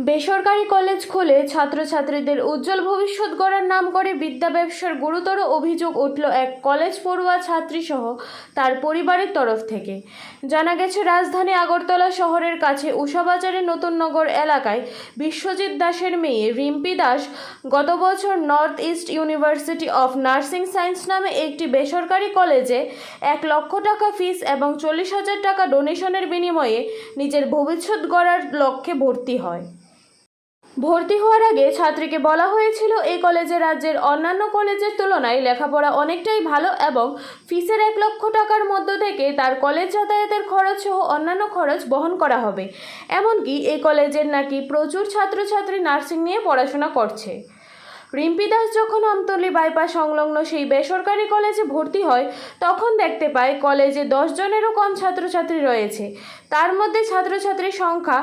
বেসরকারি কলেজ খুলে ছাত্রছাত্রীদের উজ্জ্বল ভবিষ্যৎ গড়ার নাম করে বিদ্যা ব্যবসার গুরুতর অভিযোগ উঠল এক কলেজ পড়ুয়া ছাত্রীসহ তার পরিবারের তরফ থেকে। জানা গেছে, রাজধানী আগরতলা শহরের কাছে উষাবাজারের নতুননগর এলাকায় বিশ্বজিৎ দাসের মেয়ে রিম্পি দাস গত বছর north east university of nursing science নামে একটি বেসরকারি কলেজে 1,00,000 টাকা ফিস এবং 40,000 টাকা ডোনেশনের বিনিময়ে নিজের ভবিষ্যৎ গড়ার লক্ষ্যে ভর্তি হয়। ভর্তি হওয়ার আগে ছাত্রীকে বলা হয়েছিল এই কলেজে রাজ্যের অন্যান্য কলেজের তুলনায় লেখাপড়া অনেকটাই ভালো এবং ফিসের 1,00,000 টাকার মধ্য থেকে তার কলেজ যাতায়াতের খরচ সহ অন্যান্য খরচ বহন করা হবে। এমনকি এই কলেজের নাকি প্রচুর ছাত্রছাত্রী নার্সিং নিয়ে পড়াশোনা করছে। রিম্পি দাস যখন আমতলী বাইপাস সংলগ্ন সেই বেসরকারি কলেজে ভর্তি হয় তখন দেখতে পায় কলেজে 10 জনেরও কম ছাত্রছাত্রী রয়েছে। তার মধ্যে ছাত্রছাত্রীর সংখ্যা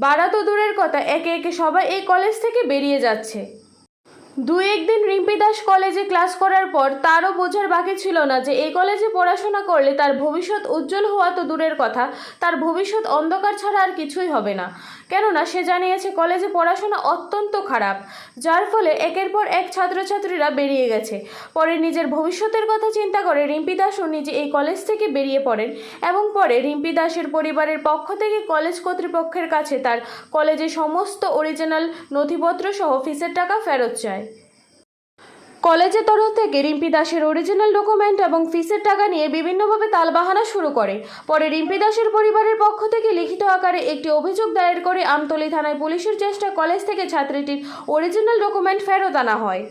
বাড়া তো দূরের কথা, একে একে সবাই এই কলেজ থেকে বেরিয়ে যাচ্ছে। একদিন রিম্পি দাস কলেজে ক্লাস করার পর তারও বোঝার বাকি ছিল না যে এই কলেজে পড়াশোনা করলে তার ভবিষ্যৎ উজ্জ্বল হওয়া তো দূরের কথা, তার ভবিষ্যৎ অন্ধকার ছাড়া আর কিছুই হবে না। কেননা সে জানিয়েছে কলেজে পড়াশোনা অত্যন্ত খারাপ, যার ফলে একের পর এক ছাত্রছাত্রীরা বেরিয়ে গেছে। পরে নিজের ভবিষ্যতের কথা চিন্তা করে রিম্পি দাসও নিজে এই কলেজ থেকে বেরিয়ে পড়েন এবং পরে রিম্পি দাসের পরিবারের পক্ষ থেকে কলেজ কর্তৃপক্ষের কাছে তার কলেজের সমস্ত অরিজিনাল নথিপত্র সহ ফিসের টাকা ফেরত চায়। কলেজের তরফ থেকে রিম্পি দাসের অরিজিনাল ডকুমেন্ট এবং ফিসের টাকা নিয়ে বিভিন্নভাবে তালবাহানা শুরু করে। পরে রিম্পি দাসের পরিবারের পক্ষ থেকে লিখিত আকারে একটি অভিযোগ দায়ের করে আমতলী থানায় পুলিশের চেষ্টায় কলেজ থেকে ছাত্রীটির অরিজিনাল ডকুমেন্ট ফেরত আনা হয়।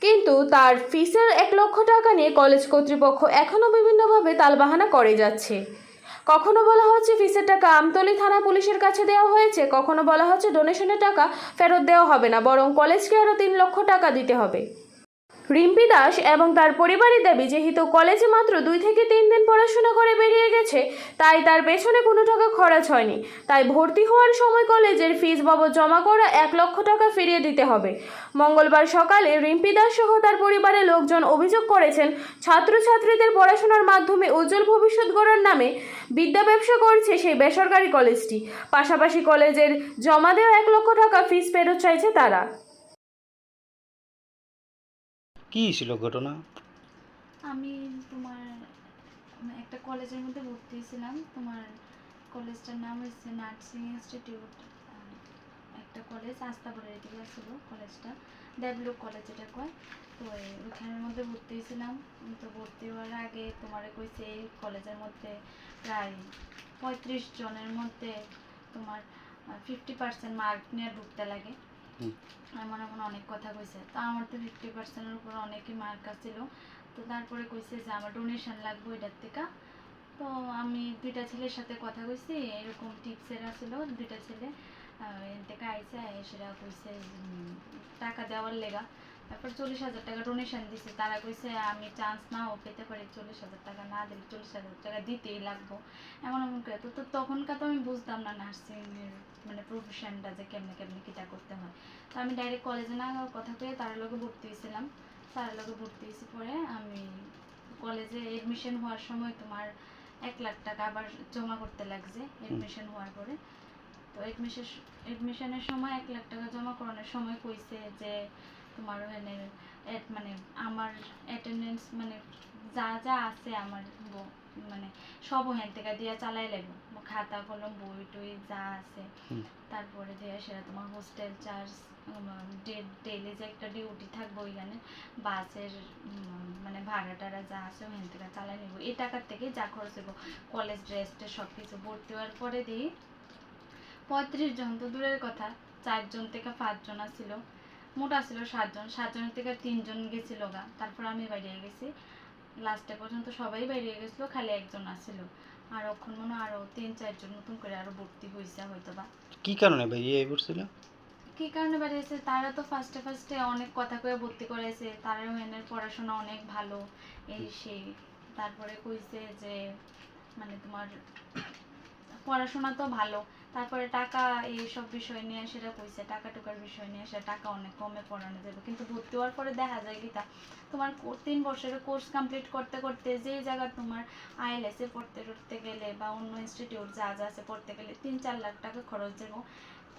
কিন্তু তার ফিসের 1,00,000 টাকা নিয়ে কলেজ কর্তৃপক্ষ এখনও বিভিন্নভাবে তালবাহানা করে যাচ্ছে। কখনো বলা হচ্ছে ফিসের টাকা আমতলী থানা পুলিশের কাছে দেওয়া হয়েছে, কখনো বলা হচ্ছে ডোনেশনের টাকা ফেরত দেওয়া হবে না, বরং কলেজকে আরও 3,00,000 টাকা দিতে হবে। রিম্পি দাস এবং তার পরিবারের দাবি, যেহেতু কলেজে মাত্র 2 থেকে 3 দিন পড়াশোনা করে বেরিয়ে গেছে, তাই তার পেছনে কোনো টাকা খরচ হয়নি। তাই ভর্তি হওয়ার সময় কলেজের ফিস বাবদ জমা করা 1,00,000 টাকা ফিরিয়ে দিতে হবে। মঙ্গলবার সকালে রিম্পি দাস সহ তার পরিবারের লোকজন অভিযোগ করেছেন, ছাত্রছাত্রীদের পড়াশোনার মাধ্যমে উজ্জ্বল ভবিষ্যৎ গড়ার নামে বিদ্যা ব্যবসা করছে সেই বেসরকারি কলেজটি। পাশাপাশি কলেজের জমা দেওয়া 1,00,000 টাকা ফিস ফেরত চাইছে তারা। কি ছিল ঘটনা? আমি তোমার একটা কলেজের মধ্যে ভর্তি হয়েছিলাম। তোমার কলেজটার নাম হচ্ছে নার্সিং ইনস্টিটিউট, একটা কলেজ আস্তাবলের এদিকে ছিল কলেজটা, ডেভেলপ কলেজ এটা কয়। তো ওইখানের মধ্যে ভর্তি হয়েছিলাম। তো ভর্তি হওয়ার আগে তোমার কইছে এই কলেজের মধ্যে প্রায় 35 জনের মধ্যে তোমার 50% মার্ক নিয়ে ঢুকতে লাগে, এমন এমন অনেক কথা কইছে। তো আমার তো 50%-এর উপর অনেকই মার্ক আসছিল। তো তারপরে কইছে যে আমার ডোনেশন লাগবে ওইটার থেকে। তো আমি 2টা ছেলের সাথে কথা কইছি, এরকম টিপসের আসছিল 2টা ছেলে এর থেকে আইসে সেটা কইছে টাকা দেওয়ার লেগা। তারপর 40,000 টাকা ডোনেশন দিছে। তারা কইছে আমি চান্স নাও পেতে পারি, 40,000 টাকা না দিলে 40,000 টাকা দিতেই লাগবো, এমন এমন করে। তো তখনকার তো আমি বুঝতাম না নার্সিংয়ের মানে প্রফেশনটা যে কেমনে কেমনে কীটা করতে হয়। তো আমি ডাইরেক্ট কলেজে না কথা কয়ে তার লগে ভর্তি হয়েছিলাম। তার লগে ভর্তি হয়েছি পরে আমি কলেজে এডমিশন হওয়ার সময় তোমার 1,00,000 টাকা আবার জমা করতে লাগছে এডমিশন হওয়ার পরে। তো এডমিশনের সময় 1,00,000 টাকা জমা করানোর সময় কইছে যে তোমার ওখানে মানে আমার অ্যাটেন্ডেন্স মানে যা যা আছে আমার মানে সব ওখান থেকে দিয়ে চালাই লাগবে, খাতা কলম বই টই যা আছে। তারপরে দিয়ে সেটা তোমার হোস্টেল চার্জ, ডেইলি যে একটা ডিউটি থাকবে ওইখানে, বাসের মানে ভাড়া টাড়া যা আছে ওখান থেকে চালাই নেবো। এই টাকার থেকে যা খরচ হইব, কলেজ ড্রেসটা সব কিছু। ভর্তি হওয়ার পরে দিই 35 জন তো দূরের কথা, 4 জন থেকে 5 জন আসছিল, মোটা ছিল 7 জন, 7 জনের থেকে 3 জন গেছিল গা। তারপর আমি বেরিয়ে গেছি, লাস্টে পর্যন্ত সবাই বেরিয়ে গেছিলো, খালি একজন আসছিল। আর ওখান মনে আরো 3-4 জন নতুন করে আরো ভর্তি হয়েছে হয়তো বা। কি কারণে বেরিয়ে পড়ছিল? কি কারণে বেরিয়েছে, তারা তো ফার্স্টে অনেক কথা কয়ে ভর্তি করেছে, তারা মেনের পড়াশোনা অনেক ভালো এই সেই। তারপরে কইছে যে মানে তোমার পড়াশোনা তো ভালো, তারপরে টাকা এইসব বিষয় নিয়ে সেটা কইছে, টাকা টুকার বিষয় নিয়ে সেটা টাকা অনেক কমে পড়ানো যাবে। কিন্তু ভর্তি হওয়ার পরে দেখা যায় কি তা তোমার 3 বছরের কোর্স কমপ্লিট করতে করতে যেই জায়গা তোমার আইএলএসে পড়তে গেলে বা অন্য ইনস্টিটিউট যা যা আছে পড়তে গেলে 3-4 লাখ টাকা খরচ যাবো।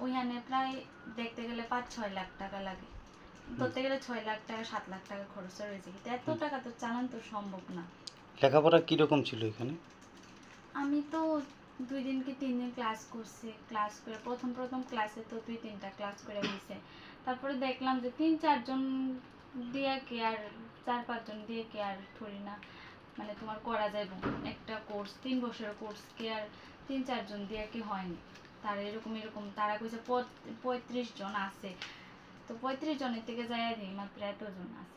ওইখানে প্রায় দেখতে গেলে 5-6 লাখ টাকা লাগে, ধরতে গেলে 6 লাখ টাকা 7 লাখ টাকা খরচ হয়েছে, কিন্তু এত টাকা তো চালান তো সম্ভব না। লেখাপড়া কীরকম ছিল এখানে? আমি তো 2 দিন কি 3 দিন ক্লাস করছি, ক্লাস করে প্রথম ক্লাসে তো 2-3টা ক্লাস করে হয়েছে। তারপরে দেখলাম যে 3-4 জন দিয়ে কি আর 4-5 জন দিয়ে কি আর থরি না মানে তোমার করা যাবে একটা কোর্স 3 বছরের কোর্স কি আর 3-4 জন দিয়ে কি হয়নি। তারা এরকম তারা কইছে 35 জন আছে, তো 35 জনের থেকে যায় দিই মাত্র এতজন আছে।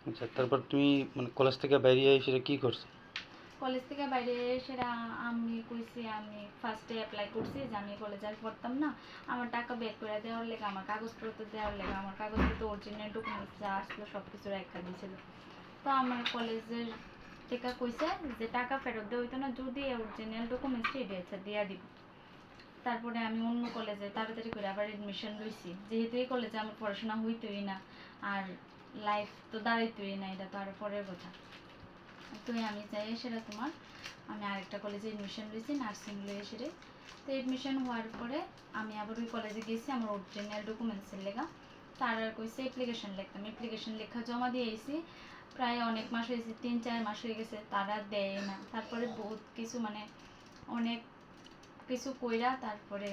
আচ্ছা, তারপর তুমি মানে কলেজ থেকে বেরিয়ে এসে কী করছো? কলেজ থেকে বাইরে সেটা আমি কইছি, আমি ফার্স্টে অ্যাপ্লাই করছি যে আমি কলেজে আর পড়তাম না, আমার টাকা বের করে দেওয়ার লেগে, আমার কাগজপত্র দেওয়ার লেগে, আমার কাগজপত্র অরিজিনাল ডকুমেন্টস যা আসলো সব কিছু রেখা দিয়েছিল। তো আমার কলেজের থেকে কইছে যে টাকা ফেরত দেওয়া হইতো না, যদি অরিজিনাল ডকুমেন্টস দিয়েছে দিয়ে দিব। তারপরে আমি অন্য কলেজে তাড়াতাড়ি করে আবার এডমিশন লইছি, যেহেতু এই কলেজে আমার পড়াশোনা হইতোই না আর লাইফ তো দাঁড়াইতোই না, এটা তো আরও পরের কথা। তো আমি যাই সেটা তোমার আমি আরেকটা কলেজে এডমিশন লইছি নার্সিং লয়ে সেরে। তো এডমিশন হওয়ার পরে আমি আবার ওই কলেজে গেছি আমার অরিজিনাল ডকুমেন্টসের লেগা। তার আর কইছে অ্যাপ্লিকেশন লিখতাম, অ্যাপ্লিকেশন লেখা জমা দিয়ে আইছি, প্রায় অনেক মাস হয়েছে, 3-4 মাস হয়ে গেছে, তারা দেয় না। তারপরে বহুত কিছু মানে অনেক কিছু কইরা তারপরে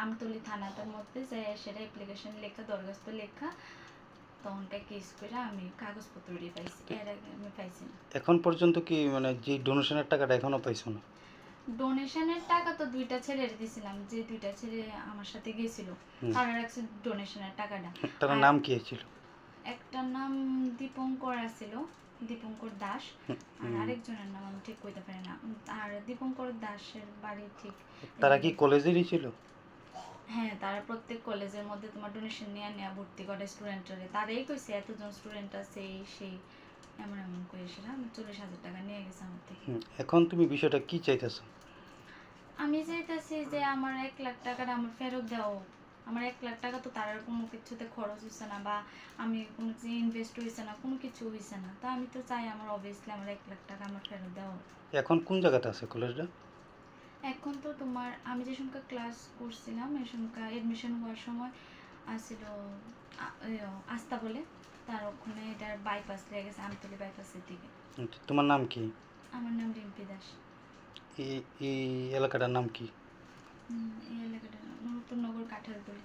আমতলী থানাটার মধ্যে যাই সেটা অ্যাপ্লিকেশন লেখা দরখাস্ত লেখা তখনকার কেস করে আমি কাগজপত্র দিয়ে পাইছি, এর আগে আমি পাইছি না। এখন পর্যন্ত কি মানে যে ডোনেশনের টাকাটা এখনও পাইছো না? ডোনেশনের টাকা তো 2টা ছেলের দিছিলাম, যে 2টা ছেলে আমার সাথে গেছিল তারা রাখছে ডোনেশনের টাকাটা। তার আর নাম কি ছিল? একটার নাম দীপঙ্কর আছিল, দীপঙ্কর দাস, আর আরেকজনের নাম আমি ঠিক কইতে পারি না। আর দীপঙ্কর দাসের বাড়ি ঠিক তারা কি কলেজেরই ছিল? হ্যাঁ, তারা প্রত্যেক কলেজের মধ্যে তোমার ডোনেশন নিয়ে ভর্তি করে স্টুডেন্টরে, তারাই কইছে এতজন স্টুডেন্ট আছে এই সেই এমন করে সেটা 40,000 টাকা নিয়ে গেছে আমার থেকে। এখন তুমি বিষয়টা কি চাইতেছো? আমি চাইতেছি যে আমার 1 লাখ টাকাটা আমার ফেরত দাও। আমার 1 লাখ টাকা তো তার কোনো কিছুতে খরচ হইছে না, বা আমি কোনো কিছু ইনভেস্ট হইছে না, কোনো কিছু হইছে না। তো আমি তো চাই আমার অবভিয়াসলি আমার 1 লাখ টাকা আমার ফেরত দাও। এখন কোন জায়গাতে আছে কলেজটা? এখন তো তোমার আমি যে সংখ্যা ক্লাস করছিলাম এই সংখ্যা এডমিশন হওয়ার সময় আসছিল আস্তা বলে, তার ওখানে এটার বাইপাস লেগে গেছে আমতলী বাইপাসের দিকে। তোমার নাম কি? আমার নাম রিম্পি দাস। এই এই এলাকাটার নাম কি? এই এলাকাটা নতুন নগর কাঁঠালতলী।